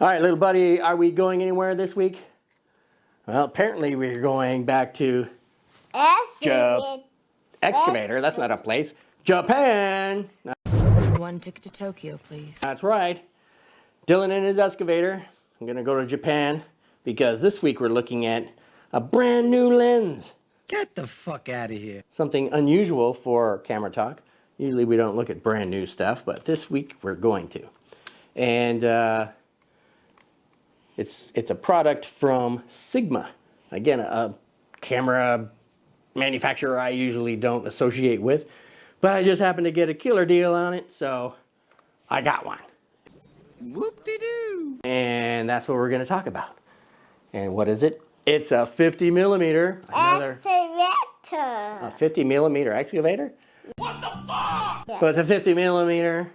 All right, little buddy, are we going anywhere this week? Well, apparently we're going back to Excavator. That's not a place. Japan. One ticket to Tokyo, please. That's right. Dylan and his excavator. I'm going to go to Japan because this week we're looking at a brand new lens. Get the fuck out of here. Something unusual for Camera Talk. Usually we don't look at brand new stuff, but this week we're going to. And it's a product from Sigma. Again, a camera manufacturer I usually don't associate with, but I just happened to get a killer deal on it, so I got one. Whoop-de-doo. And that's what we're going to talk about. And what is it? It's a 50 millimeter. A 50 millimeter excavator? What the fuck? Yeah. But it's a 50 millimeter,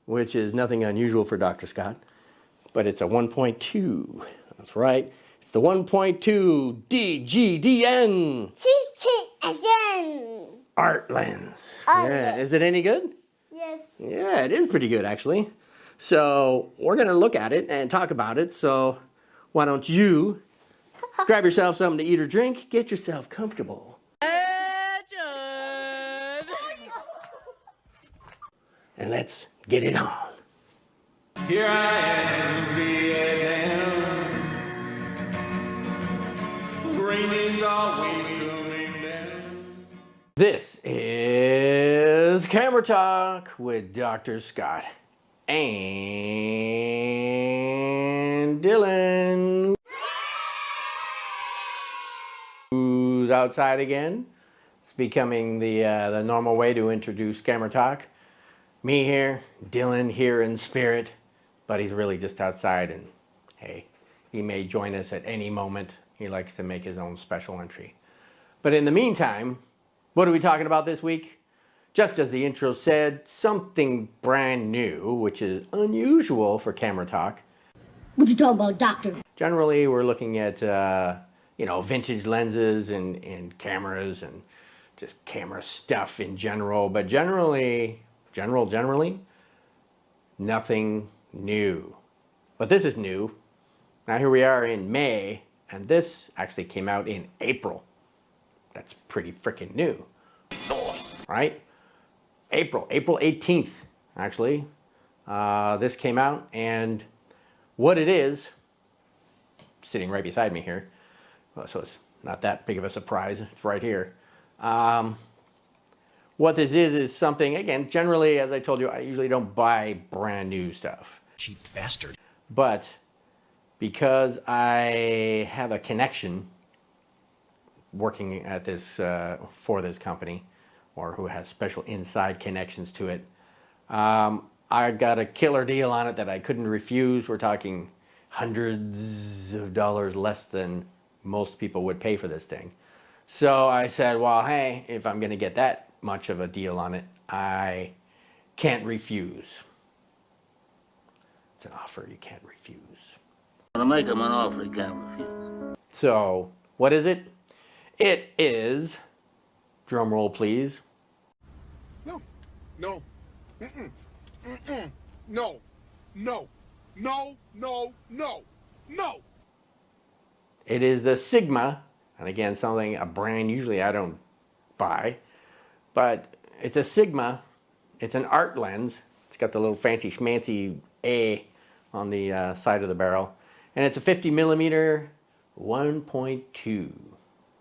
which is nothing unusual for Dr. Scott. But it's a 1.2. That's right. It's the 1.2 DGDN. Art lens. Yeah. Is it any good? Yes. Yeah, it is pretty good actually. So we're going to look at it and talk about it. So why don't you grab yourself something to eat or drink, get yourself comfortable. And let's get it on. Here I am, Vietnam. Rain is always coming down. This is Camera Talk with Dr. Scott and Dylan. Who's outside again? It's becoming the normal way to introduce Camera Talk. Me here, Dylan here in spirit, but he's really just outside, and hey, he may join us at any moment. He likes to make his own special entry. But in the meantime, what are we talking about this week? Just as the intro said, something brand new, which is unusual for Camera Talk. What you talking about, doctor? Generally, we're looking at vintage lenses and cameras and just camera stuff in general, but generally, nothing new. But this is new. Now here we are in May, and this actually came out in April. That's pretty freaking new, right? April 18th, actually. This came out, and what it is, sitting right beside me here, so it's not that big of a surprise, it's right here. What this is something, again, generally, as I told you, I usually don't buy brand new stuff. Cheap bastard. But because I have a connection working at this, for this company, or who has special inside connections to it, I got a killer deal on it that I couldn't refuse. We're talking hundreds of dollars less than most people would pay for this thing. So I said, well, hey, if I'm going to get that much of a deal on it, I can't refuse. It's an offer you can't refuse. To make him an offer he can't refuse. So, what is it? It is, drum roll please. No. Mm-mm. No. It is the Sigma, and again, a brand usually I don't buy, but it's a Sigma. It's an art lens. It's got the little fancy schmancy A on the side of the barrel, and it's a 50 millimeter 1.2.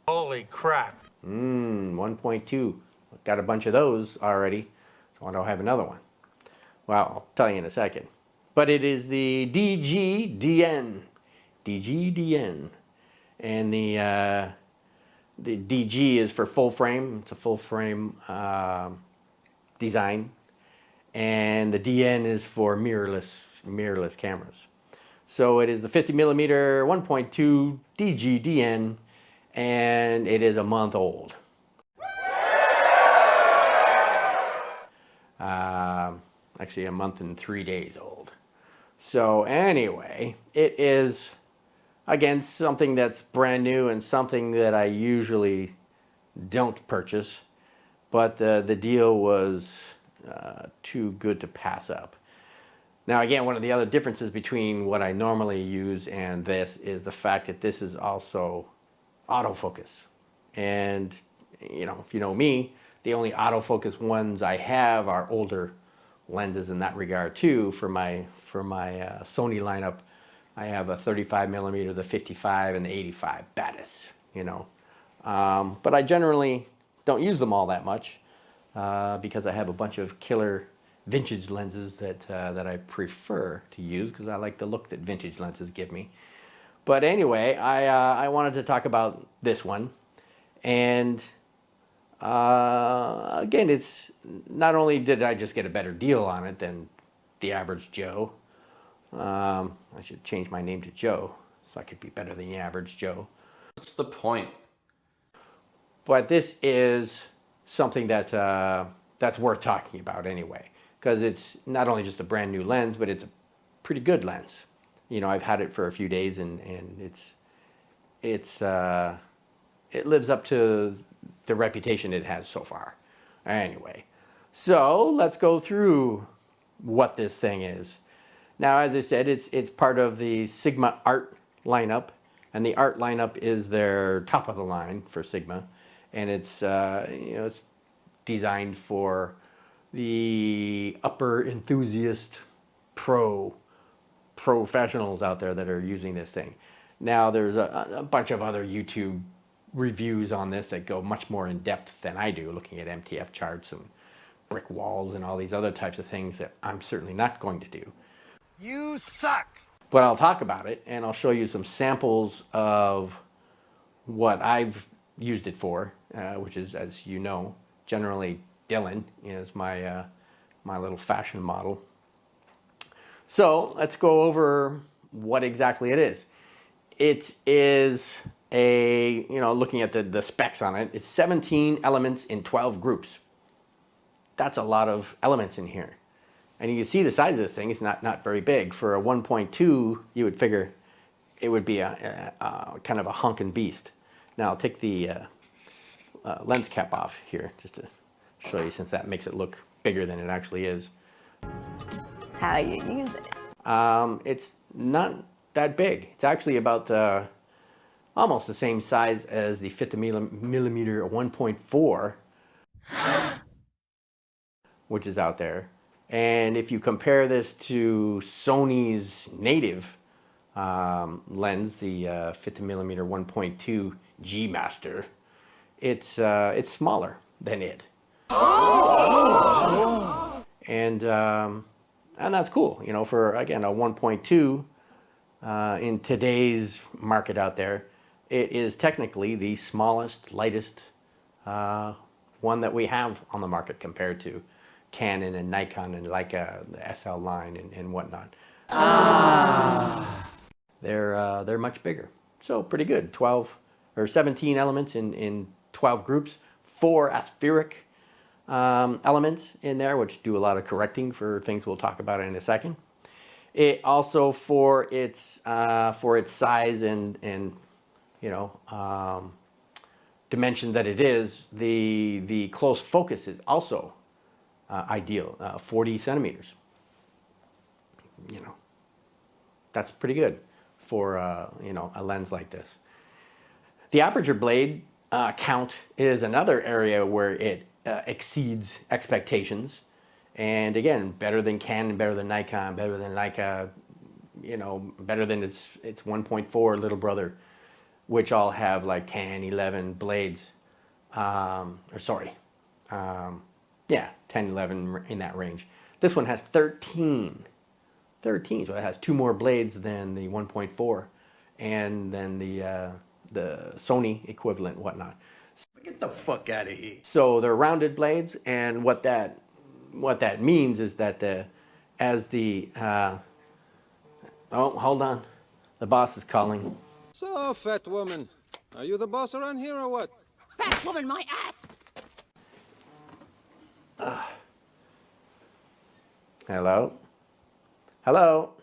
Holy crap. 1.2. Got a bunch of those already, so I don't have another one. Well, I'll tell you in a second. But it is the DGDN. And the DG is for full frame. It's a full frame design. And the DN is for mirrorless cameras. So it is the 50 millimeter 1.2 DGDN, and it is a month old. Actually a month and 3 days old. So anyway, it is, again, something that's brand new and something that I usually don't purchase, but the deal was too good to pass up. Now, again, one of the other differences between what I normally use and this is the fact that this is also autofocus. And, you know, if you know me, the only autofocus ones I have are older lenses in that regard too. For my Sony lineup, I have a 35 millimeter, the 55, and the 85 Batis, you know. But I generally don't use them all that much because I have a bunch of killer vintage lenses that I prefer to use because I like the look that vintage lenses give me. But anyway, I wanted to talk about this one. And again, it's not only did I just get a better deal on it than the average Joe. I should change my name to Joe so I could be better than the average Joe. What's the point? But this is something that that's worth talking about anyway, because it's not only just a brand new lens, but it's a pretty good lens. You know, I've had it for a few days, and it lives up to the reputation it has so far. Anyway, so let's go through what this thing is. Now, as I said, it's part of the Sigma Art lineup, and the Art lineup is their top of the line for Sigma, and it's you know, it's designed for the upper enthusiast professionals out there that are using this thing. Now, there's a bunch of other YouTube reviews on this that go much more in depth than I do, looking at MTF charts and brick walls and all these other types of things that I'm certainly not going to do. You suck! But I'll talk about it, and I'll show you some samples of what I've used it for, which is, as you know, generally Dylan is my my little fashion model. So let's go over what exactly it is. It is a, you know, looking at the specs on it, it's 17 elements in 12 groups. That's a lot of elements in here. And you can see the size of this thing. It's not very big. For a 1.2, you would figure it would be a kind of a hunkin' beast. Now I'll take the lens cap off here just to show you, since that makes it look bigger than it actually is. That's how you use it. It's not that big. It's actually about almost the same size as the 50 millimeter 1.4, which is out there. And if you compare this to Sony's native lens, the 50 millimeter 1.2 G Master, it's smaller than it. And that's cool, you know, for, again, a 1.2 in today's market out there, it is technically the smallest, lightest one that we have on the market compared to Canon and Nikon and Leica, the SL line and whatnot. They're much bigger. So pretty good. 12 or 17 elements in 12 groups, 4 aspheric elements in there, which do a lot of correcting for things we'll talk about in a second. It also, for its size and you know, dimension that it is, the close focus is also ideal, 40 centimeters. You know, that's pretty good for you know, a lens like this. The aperture blade count is another area where it exceeds expectations, and again, better than Canon, better than Nikon, better than Leica, you know, better than its 1.4 little brother, which all have like 10, 11 blades, yeah, 10, 11 in that range. This one has 13, so it has 2 more blades than the 1.4, and then the Sony equivalent, whatnot. Get the fuck out of here. So they're rounded blades, and what that means is that oh, hold on, the boss is calling. So, fat woman, are you the boss around here or what? Fat woman, my ass! Hello? Hello?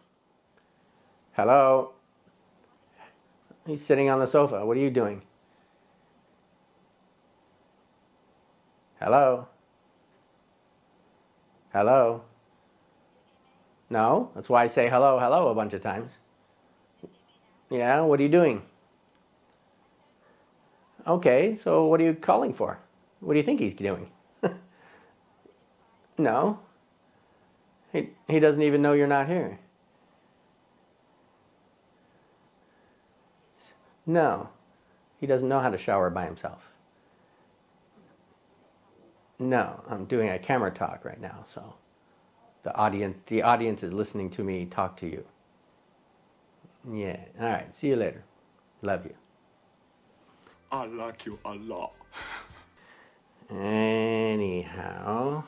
Hello? He's sitting on the sofa. What are you doing? Hello? Hello? No, that's why I say hello, hello a bunch of times. Yeah, what are you doing? Okay, so what are you calling for? What do you think he's doing? No, he doesn't even know you're not here. No, he doesn't know how to shower by himself. No, I'm doing a camera talk right now, so the audience is listening to me talk to you. Yeah, all right, see you later. Love you. I like you a lot. Anyhow,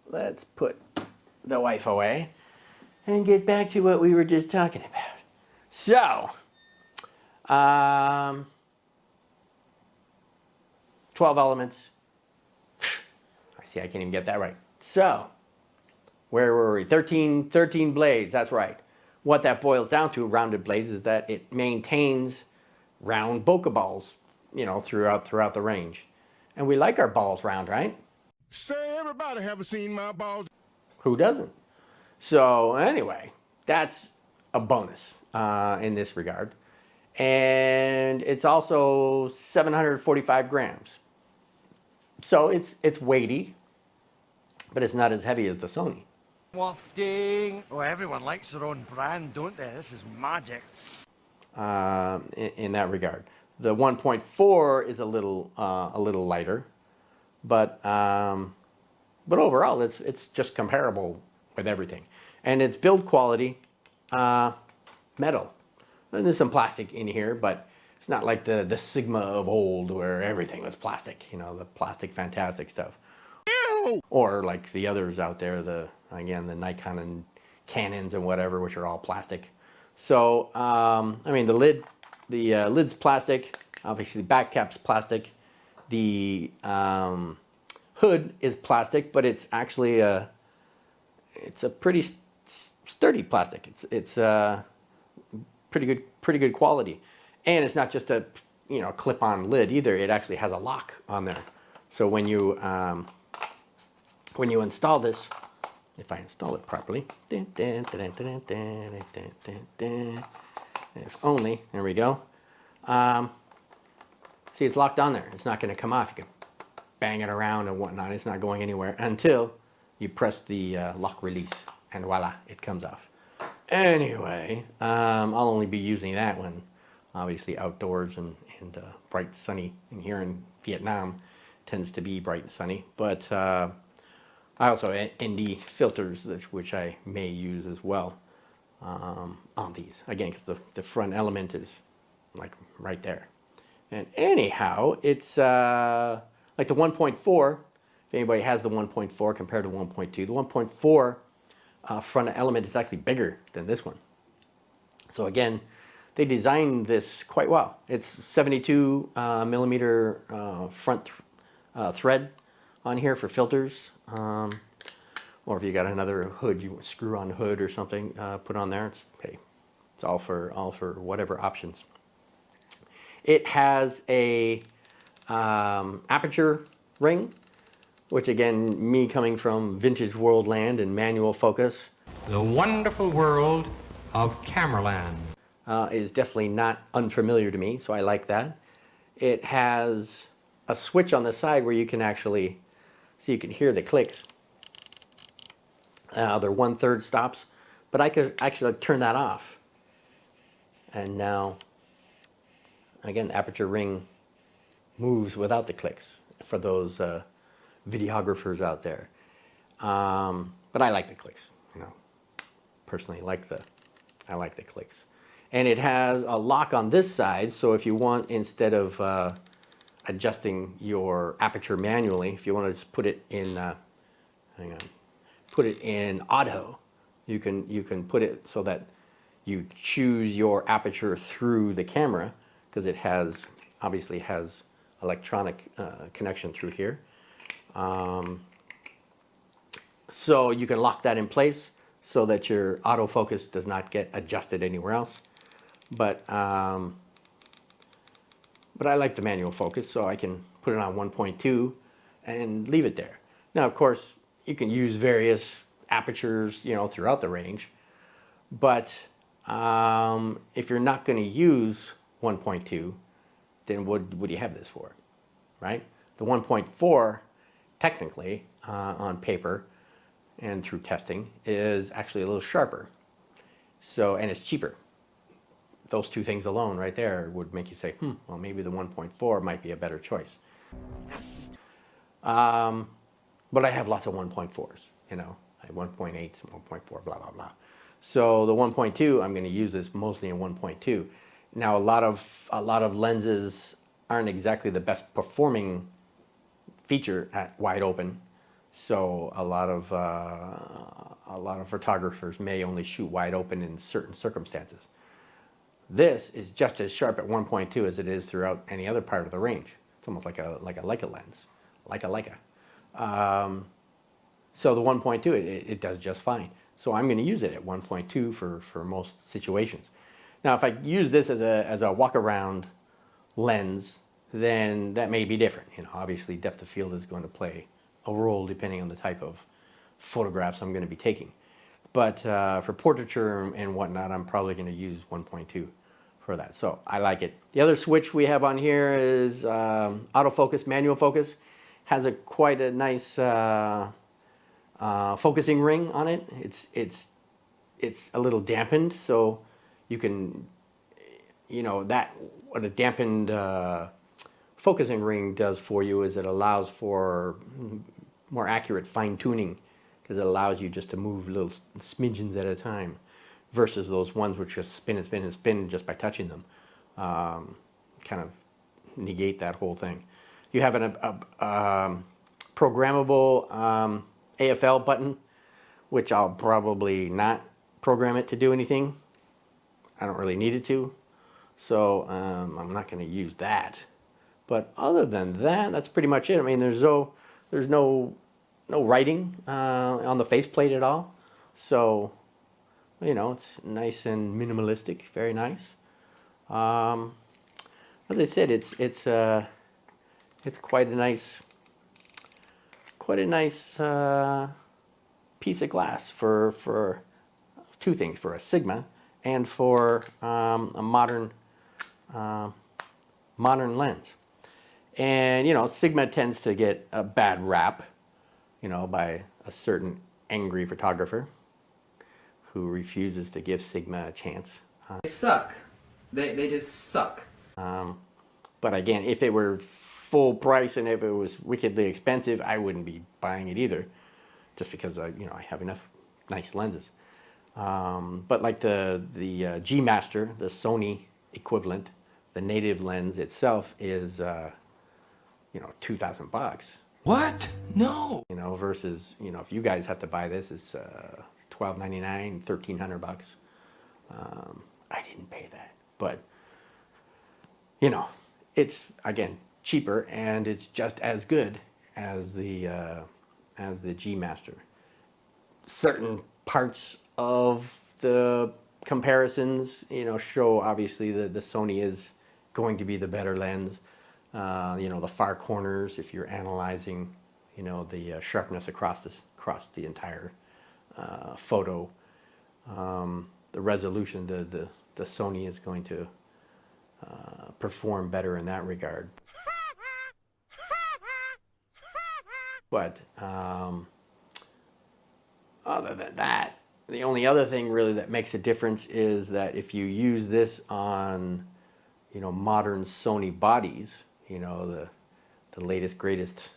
let's put the wife away and get back to what we were just talking about. So, 12 elements. I see, I can't even get that right. So, where were we? 13 blades, that's right. What that boils down to, rounded blades, is that it maintains round bokeh balls, you know, throughout the range. And we like our balls round, right? Say, everybody haven't seen my balls. Who doesn't? So anyway, that's a bonus in this regard. And it's also 745 grams. So it's weighty, but it's not as heavy as the Sony. Wafting. Oh, everyone likes their own brand, don't they? This is magic. In that regard. The 1.4 is a little lighter, but overall it's just comparable with everything. And its build quality, metal. And there's some plastic in here, but it's not like the Sigma of old where everything was plastic, you know, the plastic fantastic stuff. Ew! Or like the others out there, the Nikon and Canons and whatever, which are all plastic. So, I mean, the lid's plastic, obviously the back cap's plastic. The hood is plastic, but it's actually it's a pretty sturdy plastic. It's pretty good quality. And it's not just a, you know, clip-on lid either. It actually has a lock on there. So when you install this, if I install it properly, if only, there we go. See, it's locked on there. It's not going to come off. You can bang it around and whatnot. It's not going anywhere until you press the lock release, and voila, it comes off. Anyway, I'll only be using that when obviously outdoors and bright sunny. And here in Vietnam, tends to be bright and sunny. But I also have ND filters, which I may use as well on these. Again, because the front element is like right there. And anyhow, it's like the 1.4. If anybody has the 1.4 compared to 1.2, the 1.4 front element is actually bigger than this one. So again, they designed this quite well. It's 72 millimeter front thread on here for filters. Or if you got another hood, you screw on hood or something, put on there. It's okay. It's all for whatever options. It has a aperture ring, which again, me coming from vintage world land and manual focus, the wonderful world of Cameraland, is definitely not unfamiliar to me, so I like that. It has a switch on the side where you can actually, so you can hear the clicks. They're 1/3 stops, but I could actually turn that off. And now, again, the aperture ring moves without the clicks for those videographers out there. But I like the clicks, you know. Personally, I like the clicks. And it has a lock on this side, so if you want, instead of adjusting your aperture manually, if you want to just put it in, put it in auto, you can put it so that you choose your aperture through the camera, because it obviously has electronic connection through here. So you can lock that in place so that your autofocus does not get adjusted anywhere else. But I like the manual focus, so I can put it on 1.2 and leave it there. Now, of course, you can use various apertures, you know, throughout the range. But if you're not going to use 1.2, then what do you have this for, right? The 1.4, technically, on paper and through testing, is actually a little sharper. So, and it's cheaper. Those two things alone right there would make you say, well, maybe the 1.4 might be a better choice. But I have lots of 1.4s, you know, I have 1.8, 1.4, blah, blah, blah. So the 1.2, I'm going to use this mostly in 1.2. Now, a lot of lenses aren't exactly the best performing feature at wide open. So a lot of photographers may only shoot wide open in certain circumstances. This is just as sharp at 1.2 as it is throughout any other part of the range. It's almost like a Leica lens, like a Leica. So the 1.2, it does just fine. So I'm going to use it at 1.2 for most situations. Now, if I use this as a walk around lens, then that may be different. You know, obviously depth of field is going to play a role depending on the type of photographs I'm going to be taking. But for portraiture and whatnot, I'm probably going to use 1.2 for that. So I like it. The other switch we have on here is autofocus, manual focus. Has quite a nice focusing ring on it. It's a little dampened, so you can, you know, that what a dampened focusing ring does for you is it allows for more accurate fine tuning, because it allows you just to move little smidgens at a time, versus those ones which just spin and spin and spin just by touching them. Kind of negate that whole thing. You have a programmable AFL button, which I'll probably not program it to do anything. I don't really need it to, so I'm not going to use that. But other than that, that's pretty much it. I mean, there's no writing on the faceplate at all, so you know, it's nice and minimalistic, very nice. As I said, it's quite a nice piece of glass for two things, for a Sigma and for a modern lens. And you know, Sigma tends to get a bad rap, you know, by a certain angry photographer who refuses to give Sigma a chance. They suck. They just suck. But again, if it were full price and if it was wickedly expensive, I wouldn't be buying it either, just because I have enough nice lenses. But like the G Master, the Sony equivalent, the native lens itself is $2,000. What? No. You know, versus if you guys have to buy this, it's $1,299, $1,300. I didn't pay that, but it's again cheaper and it's just as good as the G Master. Certain parts of the comparisons, show obviously the Sony is going to be the better lens. The far corners, if you're analyzing, the sharpness across the entire photo, the resolution, the Sony is going to perform better in that regard. But other than that, the only other thing really that makes a difference is that if you use this on, modern Sony bodies, the latest, greatest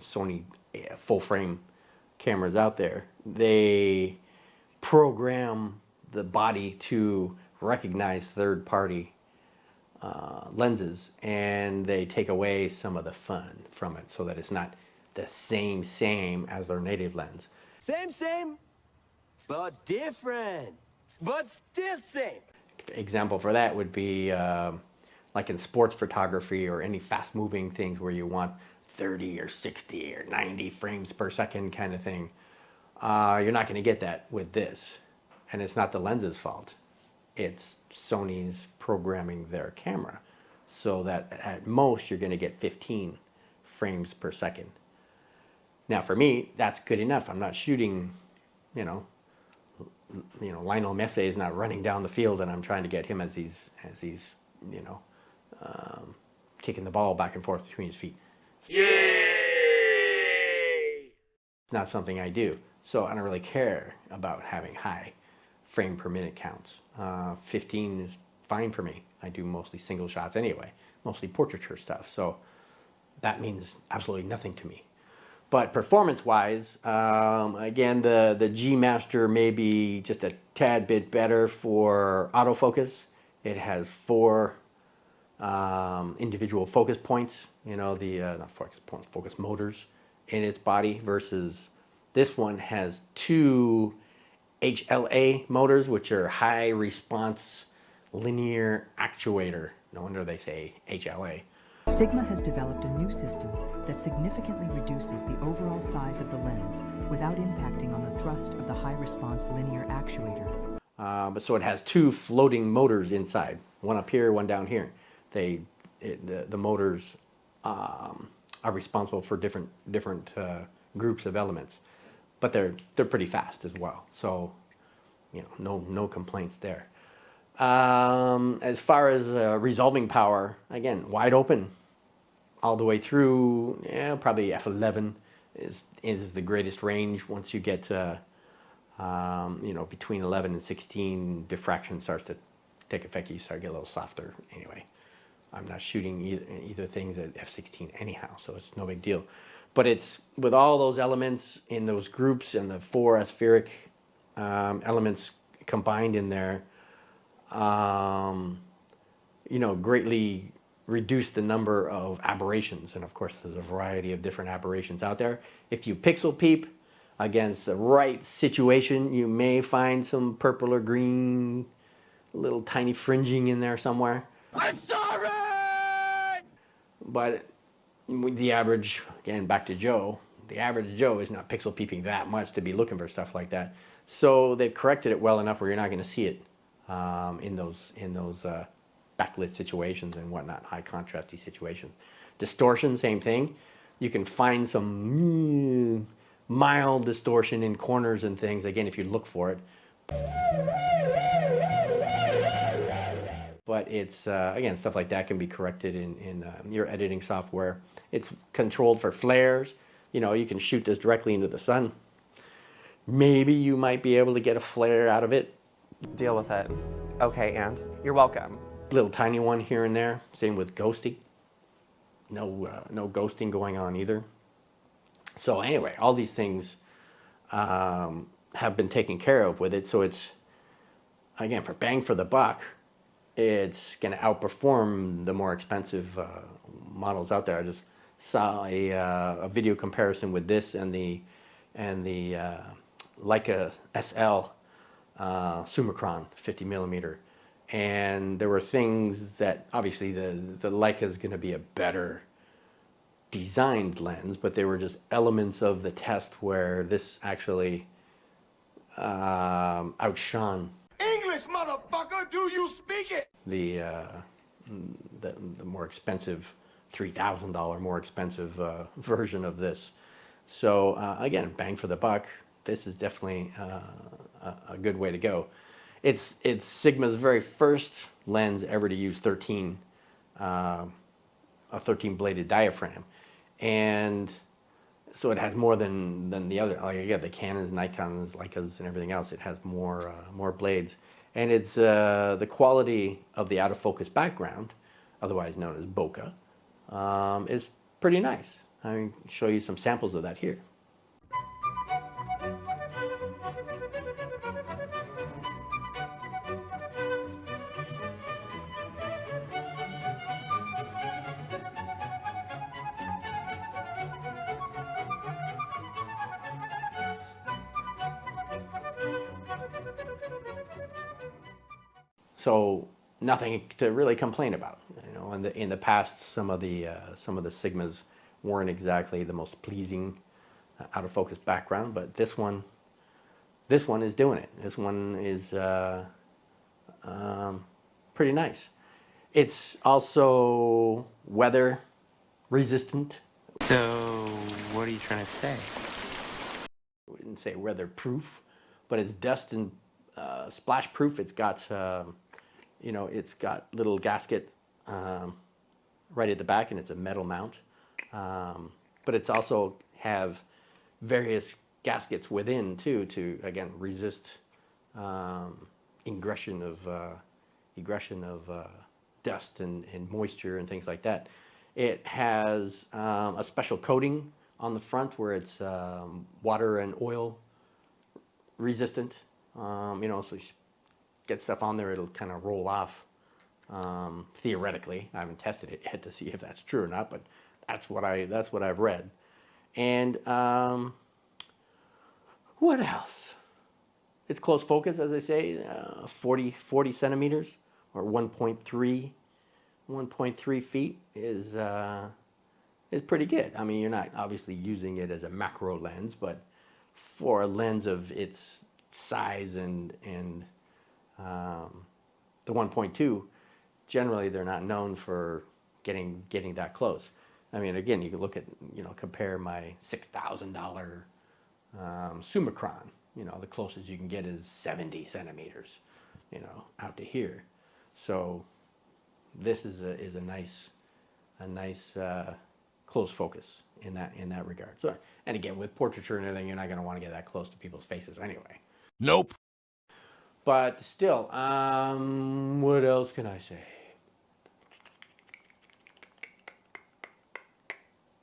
Sony full frame cameras out there, they program the body to recognize third-party lenses, and they take away some of the fun from it so that it's not the same as their native lens. Same, but different, but still same. Example for that would be like in sports photography or any fast-moving things where you want 30 or 60 or 90 frames per second kind of thing. You're not going to get that with this. And it's not the lens's fault. It's Sony's programming their camera so that at most you're going to get 15 frames per second. Now for me, that's good enough. I'm not shooting, you know, Lionel Messi is not running down the field and I'm trying to get him as he's you know, kicking the ball back and forth between his feet. It's not something I do. So I don't really care about having high frame per minute counts. 15 is fine for me. I do mostly single shots anyway, mostly portraiture stuff. So that means absolutely nothing to me. But performance-wise, again, the G Master may be just a tad bit better for autofocus. It has 4 individual focus points, you know, the not focus points, focus motors in its body, versus this one has 2 HLA motors, which are high response linear actuator. No wonder they say HLA. Sigma has developed a new system that significantly reduces the overall size of the lens without impacting on the thrust of the high-response linear actuator. But so it has 2 floating motors inside, one up here, one down here. The motors are responsible for different groups of elements, but they're pretty fast as well. So, you know, no complaints there. As far as resolving power, again, wide open all the way through. Yeah, probably f11 is the greatest range. Once you get to you know, between 11 and 16, diffraction starts to take effect. You start to get a little softer. Anyway, I'm not shooting either things at f16 anyhow, so it's no big deal. But it's with all those elements in those groups and the 4 aspheric elements combined in there, you know, greatly reduce the number of aberrations. And of course, there's a variety of different aberrations out there. If you pixel peep against the right situation, you may find some purple or green, little tiny fringing in there somewhere. I'm sorry! But the average, again, back to Joe, the average Joe is not pixel peeping that much to be looking for stuff like that. So they've corrected it well enough where you're not going to see it in those backlit situations and whatnot, high contrasty situations. Distortion, same thing. You can find some mild distortion in corners and things, again, if you look for it. But it's, again, stuff like that can be corrected in your editing software. It's controlled for flares. You know, you can shoot this directly into the sun. Maybe you might be able to get a flare out of it. Deal with it. Okay, and you're welcome. Little tiny one here and there. Same with ghosting. No ghosting going on either. So anyway, all these things have been taken care of with it. So it's, again, for bang for the buck, it's going to outperform the more expensive models out there. I just saw a video comparison with this and the Leica SL Summicron 50 millimeter. And there were things that, obviously, the Leica is going to be a better designed lens, but they were just elements of the test where this actually outshone. English, motherfucker, do you speak it? The more expensive, $3,000 more expensive version of this. So again, bang for the buck. This is definitely a good way to go. It's Sigma's very first lens ever to use a 13 bladed diaphragm, and so it has more than the other. Like, yeah, the Canons, Nikons, Leicas, and everything else. It has more blades, and it's the quality of the autofocus background, otherwise known as bokeh, is pretty nice. I can show you some samples of that here. So nothing to really complain about. You know, in the past, some of the Sigmas weren't exactly the most pleasing out of focus background, but this one is doing it. This one is pretty nice. It's also weather resistant. So, what are you trying to say? We didn't say weatherproof, but it's dust and splash proof. It's got, you know, it's got little gasket right at the back, and it's a metal mount. But it's also have various gaskets within too to again resist ingression of dust and moisture and things like that. It has a special coating on the front where it's water and oil resistant. You know, so you get stuff on there, it'll kind of roll off. Theoretically, I haven't tested it yet to see if that's true or not, but that's what I've read. And what else? It's close focus, as I say, 40 centimeters or 1.3 feet is pretty good. I mean, you're not obviously using it as a macro lens, but for a lens of its size and the 1.2, generally they're not known for getting that close. I mean, again, you can look at, you know, compare my $6,000 Summicron. You know, the closest you can get is 70 centimeters, you know, out to here. So this is a nice close focus in that regard. So, and again, with portraiture and everything, you're not going to want to get that close to people's faces anyway. Nope. But still, what else can I say?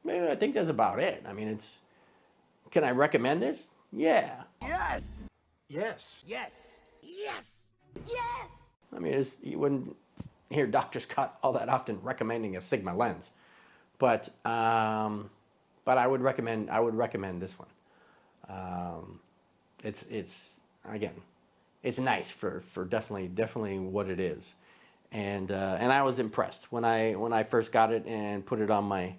Maybe I think that's about it. I mean, can I recommend this? Yeah. Yes. Yes. Yes. Yes. Yes. I mean, you wouldn't hear Dr. Scott all that often recommending a Sigma lens, but I would recommend this one. It's again, it's nice for definitely what it is, and I was impressed when I first got it and put it on my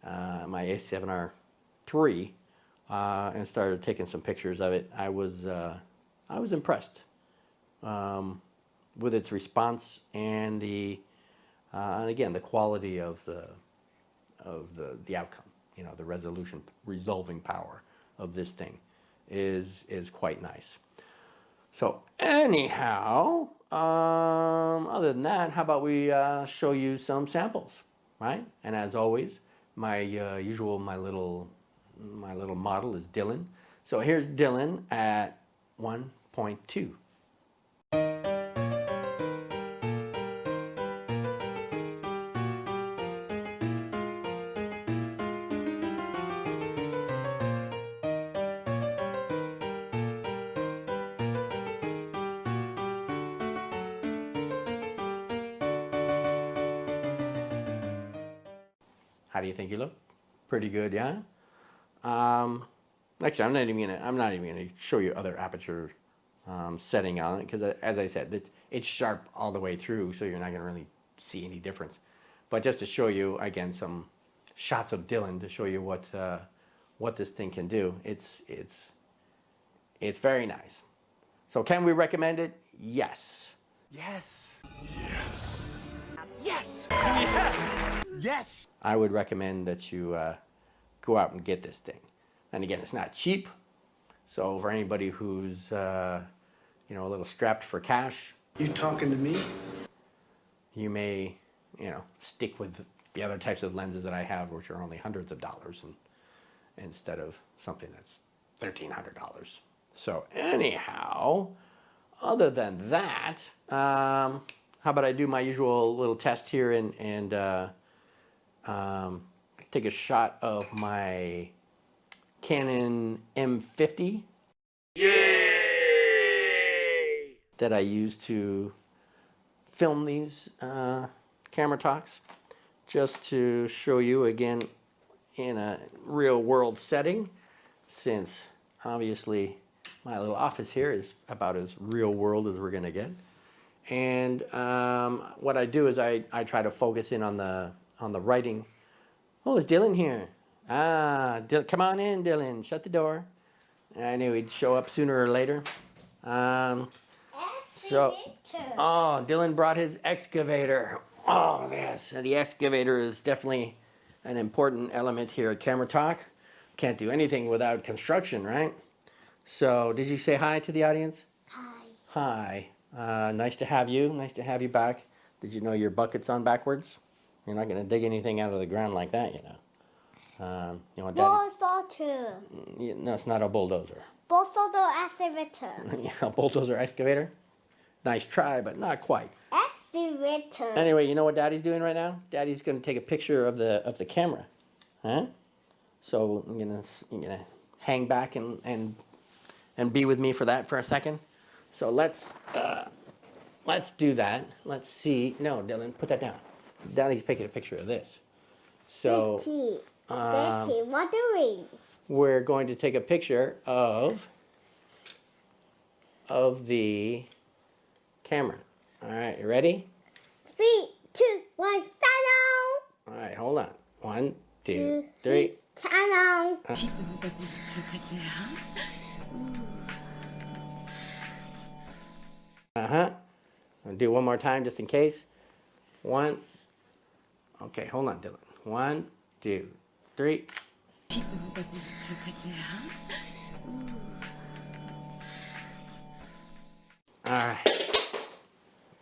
my A7R III and started taking some pictures of it. I was impressed with its response and and again the quality of the outcome. You know, the resolving power of this thing is quite nice. So anyhow, other than that, how about we show you some samples, right? And as always, my little model is Dylan. So here's Dylan at 1.2. How do you think you look? Pretty good, yeah? Actually, I'm not even gonna show you other aperture setting on it, because as I said, it's sharp all the way through, so you're not gonna really see any difference. But just to show you again some shots of Dylan to show you what this thing can do, it's very nice. So can we recommend it? Yes. Yes. Yes. Yes. Yes. I would recommend that you go out and get this thing. And again, it's not cheap. So for anybody who's you know, a little strapped for cash, You talking to me? you may, you know, stick with the other types of lenses that I have, which are only hundreds of dollars, and instead of something that's $1,300. So anyhow, other than that, how about I do my usual little test here and take a shot of my Canon M50. Yay! That I use to film these camera talks, just to show you again in a real world setting, since obviously my little office here is about as real world as we're gonna get. And what I do is I try to focus in on the writing. Oh, is Dylan here? Come on in, Dylan. Shut the door. I knew he'd show up sooner or later. Oh, Dylan brought his excavator. Oh, yes. The excavator is definitely an important element here at Camera Talk. Can't do anything without construction, right? So, did you say hi to the audience? Hi. Hi. Nice to have you. Nice to have you back. Did you know your bucket's on backwards? You're not going to dig anything out of the ground like that, you know. You want Bulldozer. No, it's not a bulldozer. Bulldozer excavator. Yeah, a bulldozer excavator. Nice try, but not quite. Excavator. Anyway, you know what Daddy's doing right now? Daddy's going to take a picture of the camera, huh? So I'm gonna hang back and be with me for that for a second. So let's do that. Let's see. No, Dylan, put that down. Daddy's taking a picture of this. So Daddy, what doing? we're going to take a picture of the camera. All right, you ready? 3, 2, 1, stand All right, hold on. 1, 2, on. 3. Stand on. I'll do one more time just in case. 1. Okay, hold on, Dylan. 1, 2, 3. All right.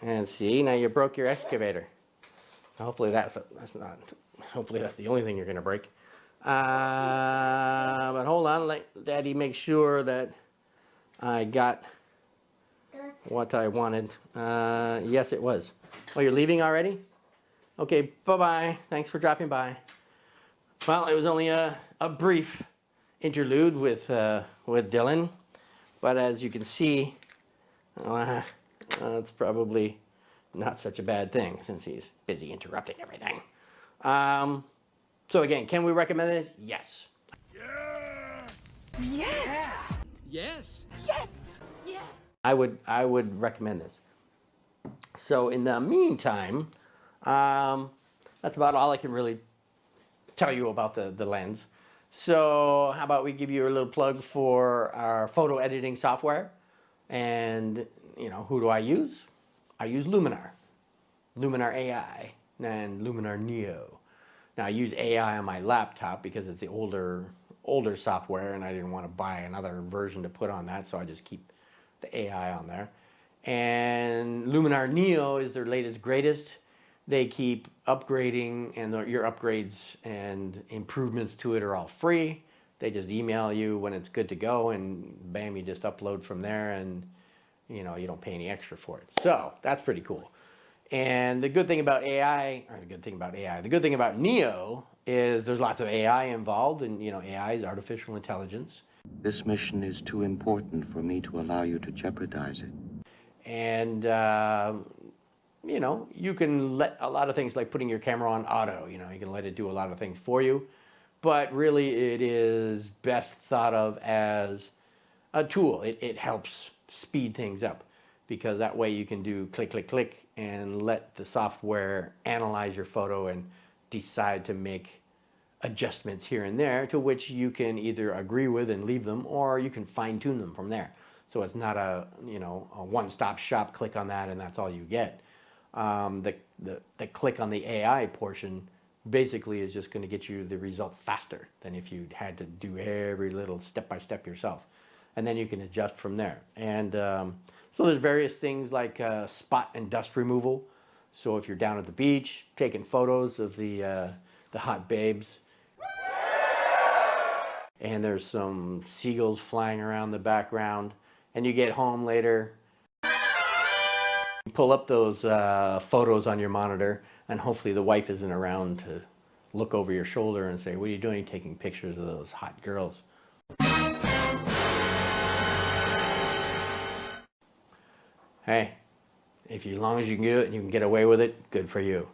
And see, now you broke your excavator. Hopefully that's not. Hopefully that's the only thing you're gonna break. But hold on, let Daddy make sure that I got what I wanted. Yes, it was. Oh, you're leaving already? Okay, bye-bye. Thanks for dropping by. Well, it was only a brief interlude with Dylan, but as you can see, it's probably not such a bad thing since he's busy interrupting everything. So again, can we recommend this? Yes. Yes. Yes. Yes. Yes. I would recommend this. So in the meantime, that's about all I can really tell you about the lens. So how about we give you a little plug for our photo editing software? And you know, who do I use? I use Luminar AI and Luminar Neo. Now I use AI on my laptop because it's the older software, and I didn't want to buy another version to put on that, so I just keep the AI on there. And Luminar Neo is their latest, greatest. They keep upgrading, and your upgrades and improvements to it are all free. They just email you when it's good to go, and bam, you just upload from there, and you know, you don't pay any extra for it. So that's pretty cool. And the good thing about the good thing about Neo is there's lots of AI involved, and you know, AI is artificial intelligence. This mission is too important for me to allow you to jeopardize it. And you know, you can let a lot of things, like putting your camera on auto, you know, you can let it do a lot of things for you, but really it is best thought of as a tool. It helps speed things up, because that way you can do click, click, click, and let the software analyze your photo and decide to make adjustments here and there, to which you can either agree with and leave them, or you can fine tune them from there. So it's not a one-stop shop, click on that and that's all you get. The click on the AI portion basically is just going to get you the result faster than if you had to do every little step-by-step yourself. And then you can adjust from there. And so there's various things like spot and dust removal. So if you're down at the beach taking photos of the hot babes, and there's some seagulls flying around the background, and you get home later, you pull up those photos on your monitor, and hopefully the wife isn't around to look over your shoulder and say, "What are you doing taking pictures of those hot girls?" Hey, as long as you can do it and you can get away with it, good for you.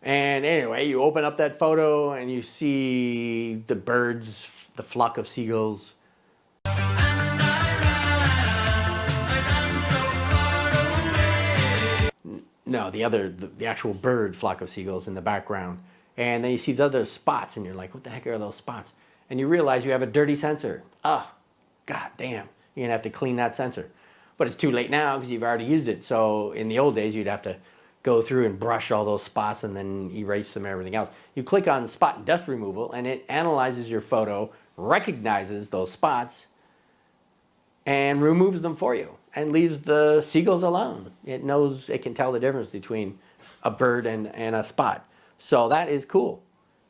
And anyway, you open up that photo and you see the birds, the flock of seagulls. No, the actual bird flock of seagulls in the background. And then you see the other spots and you're like, what the heck are those spots? And you realize you have a dirty sensor. Oh, god damn. You're gonna have to clean that sensor. But it's too late now because you've already used it. So in the old days, you'd have to go through and brush all those spots and then erase them and everything else. You click on spot and dust removal and it analyzes your photo, recognizes those spots, and removes them for you and leaves the seagulls alone. It knows, it can tell the difference between a bird and a spot. So that is cool.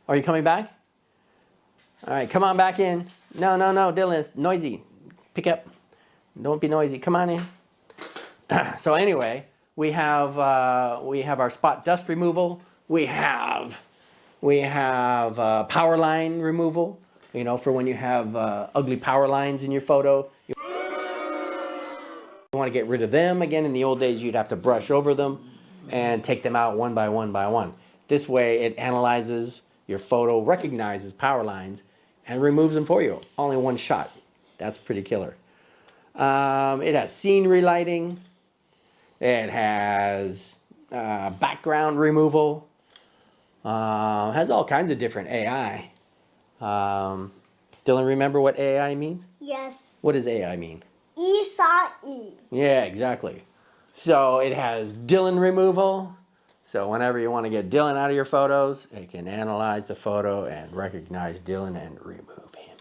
Are you coming back? All right, come on back in. No, Dylan, it's noisy. Pick up. Don't be noisy. Come on in. So anyway, we have our spot dust removal. We have power line removal. You know, for when you have ugly power lines in your photo. You want to get rid of them. Again, in the old days, you'd have to brush over them and take them out one by one by one. This way, it analyzes your photo, recognizes power lines, and removes them for you. All in one shot. That's pretty killer. It has scene relighting. It has background removal. Has all kinds of different AI. Dylan, remember what AI means? Yes. What does AI mean? E. Yeah, exactly. So it has Dylan removal. So whenever you want to get Dylan out of your photos, it can analyze the photo and recognize Dylan and remove him.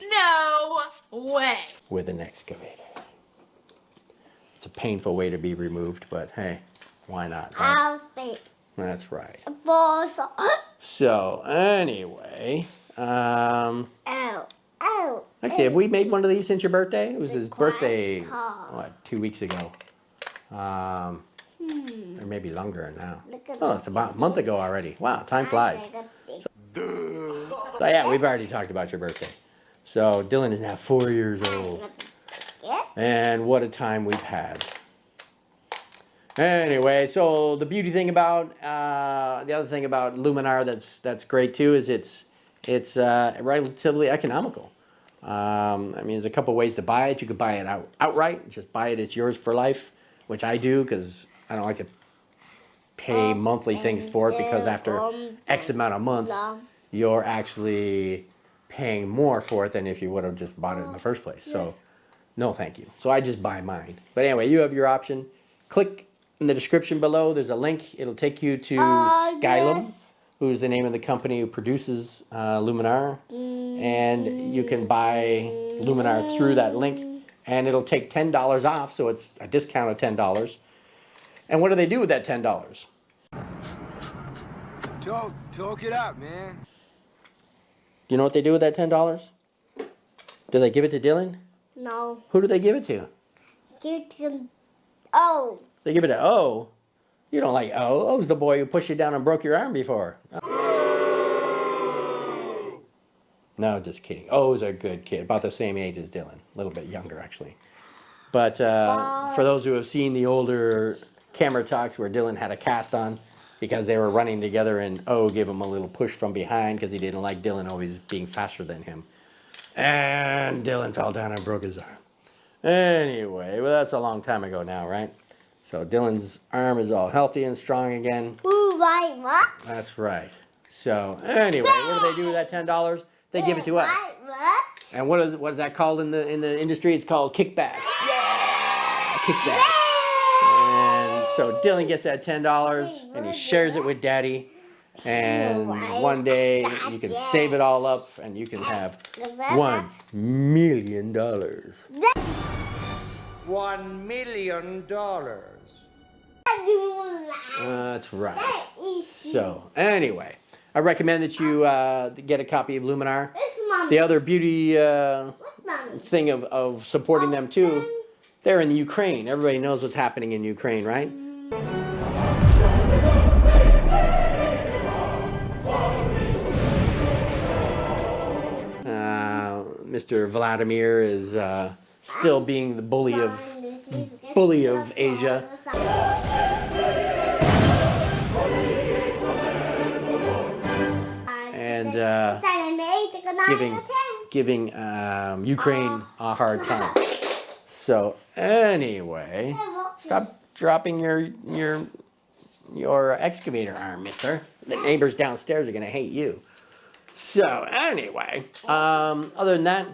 No way. With an excavator. It's a painful way to be removed, but hey, why not? Right? I'll say. That's right. Balls. So anyway, Ow. actually, have we made one of these since your birthday? It was his birthday, car. what, 2 weeks ago? Or maybe longer now. Look at Oh, it's about a month ago already. Wow, time flies. So yeah, we've already talked about your birthday. So Dylan is now 4 years old. And what a time we've had. Anyway, so the beauty thing about, the other thing about Luminar that's great too is it's relatively economical. I mean, there's a couple ways to buy it. You could buy it outright, just buy it, it's yours for life, which I do because I don't like to pay monthly things for it, because after X amount of months, you're actually paying more for it than if you would have just bought it in the first place. So, no thank you. So I just buy mine. But anyway, you have your option. Click in the description below. There's a link. It'll take you to Skylum, who's the name of the company who produces Luminar. And you can buy Luminar through that link. And it'll take $10 off, so it's a discount of $10. And what do they do with that $10? Talk it out, man. You know what they do with that $10? Do they give it to Dylan? No. Who do they give it to? Give it to O. They give it to O. You don't like O. O's the boy who pushed you down and broke your arm before. No, just kidding. O's a good kid, about the same age as Dylan. A little bit younger, actually. But for those who have seen the older camera talks where Dylan had a cast on because they were running together and O gave him a little push from behind because he didn't like Dylan always being faster than him. And Dylan fell down and broke his arm. Anyway, well, that's a long time ago now, right? So Dylan's arm is all healthy and strong again. Ooh, right, what? That's right. So anyway, what do they do with that $10? They give it to us. What? And what is that called in the industry? It's called kickback. Yeah, kickback. And so Dylan gets that $10 and he shares it with Daddy. And one day you can save it all up and you can have $1 million. $1 million. That's right. So anyway, I recommend that you get a copy of Luminar. The other beauty thing of supporting them too, they're in Ukraine. Everybody knows what's happening in Ukraine, right? Mr. Vladimir is still being the bully of Asia. And giving Ukraine a hard time. So anyway, stop dropping your excavator arm, mister. The neighbors downstairs are gonna hate you. So anyway, other than that,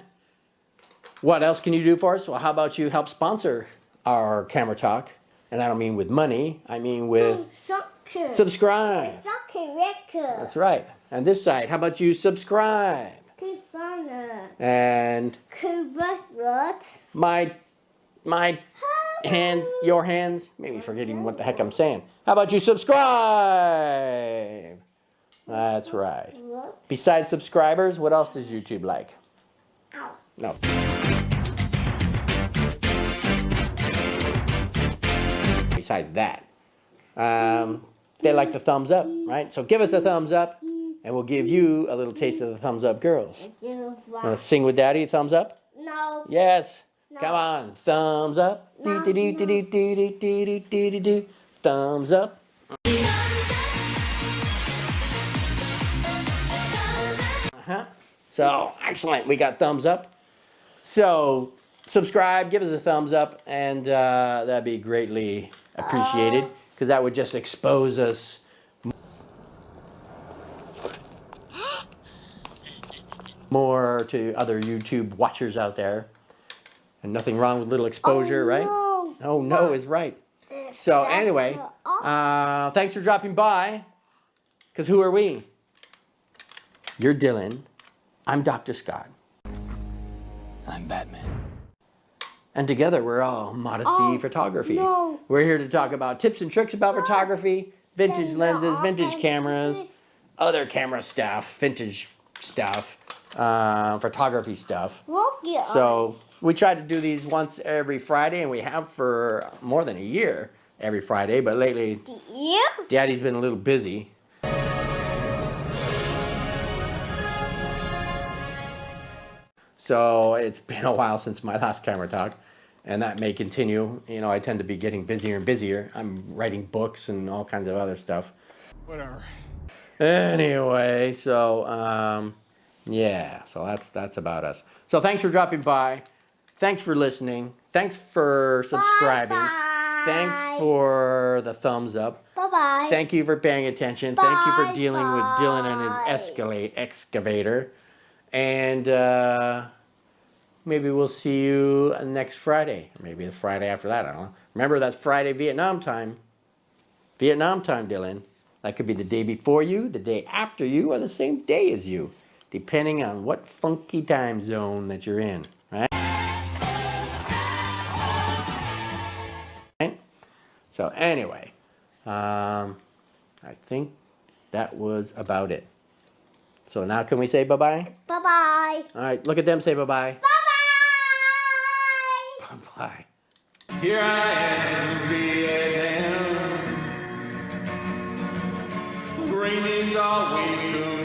what else can you do for us? Well, how about you help sponsor our Camera Talk? And I don't mean with money, I mean with Soccer. subscribe. Soccer record. That's right. And this side, how about you subscribe? Kisana. And Kubasrot. my hands, your hands, maybe forgetting what the heck I'm saying. How about you subscribe? That's right. Besides subscribers, what else does YouTube like? Ow. No. Besides that, they like the thumbs up, right? So give us a thumbs up, and we'll give you a little taste of the thumbs up, girls. Want to sing with Daddy? Thumbs up? No. Yes. No. Come on. Thumbs up. No. Do-do-do-do-do-do-do-do-do. Thumbs up. So, excellent. We got thumbs up. So, subscribe, give us a thumbs up, and that'd be greatly appreciated, because that would just expose us more to other YouTube watchers out there. And nothing wrong with little exposure, right? No. Oh, no is right. So, anyway, thanks for dropping by, because who are we? You're Dylan. I'm Dr. Scott. I'm Batman. And together we're all Modesty Photography. No. We're here to talk about tips and tricks about photography, vintage lenses, vintage cameras, other camera stuff, vintage stuff, photography stuff. So we try to do these once every Friday, and we have for more than a year every Friday, but lately Daddy's been a little busy. So it's been a while since my last camera talk, and that may continue. You know, I tend to be getting busier and busier. I'm writing books and all kinds of other stuff. Whatever. Anyway, so yeah, so that's about us. So thanks for dropping by. Thanks for listening. Thanks for subscribing. Bye-bye. Thanks for the thumbs up. Bye-bye. Thank you for paying attention. Thank you for dealing with Dylan and his excavator. And maybe we'll see you next Friday. Maybe the Friday after that, I don't know. Remember, that's Friday Vietnam time. Vietnam time, Dylan. That could be the day before you, the day after you, or the same day as you, depending on what funky time zone that you're in, right? So anyway, I think that was about it. So now can we say bye-bye? Bye-bye. All right, look at them, say bye-bye. Bye-bye. Bye-bye. Here I am, Vietnam. Rain is always coming.